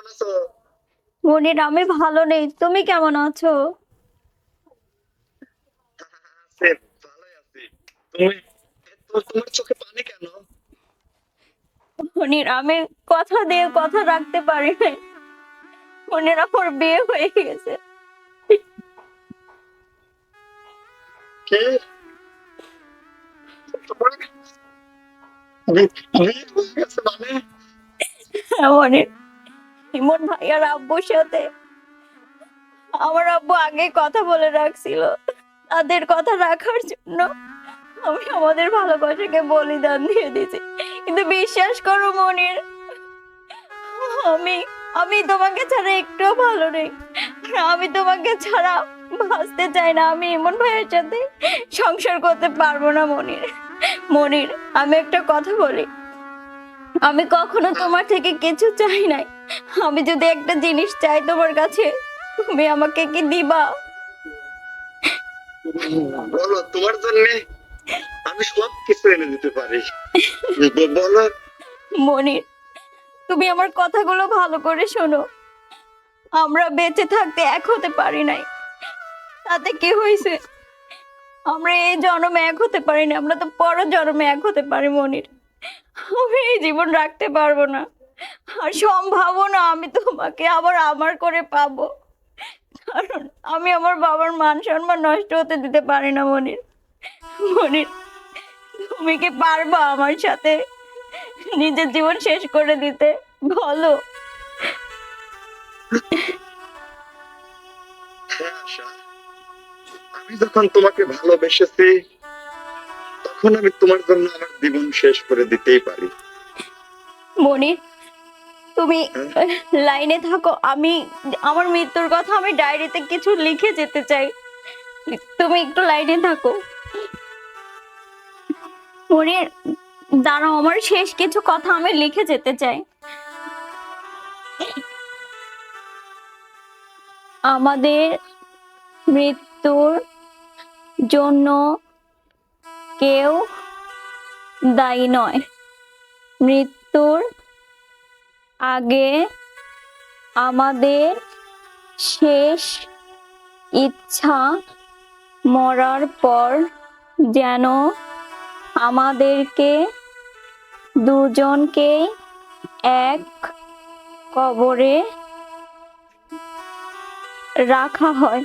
কেমন আছো? মনির, আমি ভালো নেই। তুমি কেমন আছো? আছি, ভালোই আছি। তুমি তোমার চোখে পানি কেন? মনির, আমি কথা দিয়ে কথা রাখতে পারি নাই। মনির, আমার বিয়ে হয়ে গেছে। কি? তোমার বিয়ে হয়ে গেছে মানে? হ্যাঁ মনির, ইমন ভাইয়ার আব্বুর সাথে আমার আব্বু আগে কথা বলে রাখছিল। তাদের কথা রাখার জন্য আমি আমাদের ভালোবাসাকে বলিদান দিয়ে দিয়েছি। কিন্তু বিশ্বাস করো মনির, আমি আমি তোমাকে ছাড়া একটুও ভালো নেই। আর আমি তোমাকে ছাড়া বাঁচতে চাই না। আমি ইমন ভাইয়ের সাথে সংসার করতে পারবো না মনির। মনির, আমি একটা কথা বলি, আমি কখনো তোমার থেকে কিছু চাই নাই। আমি যদি একটা জিনিস চাই তোমার কাছে, তুমি আমাকে কি দিবা? বলো, তোমার জন্য আমি সব কিছু এনে দিতে পারি। বলো। মনির, তুমি আমার কথাগুলো ভালো করে শোনো। আমরা বেঁচে থাকতে এক হতে পারি নাই, তাতে কি হয়েছে? আমরা এই জন্মে এক হতে পারি না, আমরা তো পরের জন্মে এক হতে পারি মনির। আমি এই জীবন রাখতে পারবো না, আর সম্ভাবও না আমি তোমাকে আবার আমার করে পাবো। কারণ আমি আমার বাবার মান সম্মান নষ্ট হতে দিতে পারি না মনির। মনির, তুমি কি পারবা আমার সাথে নিজের জীবন শেষ করে দিতে? বলো। হ্যাঁ আশা, আমি যখন তোমাকে ভালোবেসেছি তখন আমি তোমার জন্য আমার জীবন শেষ করে দিতেই পারি। মনির, তুমি হ্যাঁ? লাইনে থাকো। আমি আমার মৃত্যুর কথা আমি ডায়েরিতে কিছু লিখে যেতে চাই। তুমি একটু লাইনে থাকো মনির। দাঁড়াও, আমার শেষ কিছু কথা আমি লিখে যেতে চাই। আমাদের মৃত্যুর জন্য কেউ দায়ী নয়। মৃত্যুর আগে আমাদের শেষ ইচ্ছা মরার পর যেন আমাদেরকে দুজনকে এক কবরে রাখা হয়।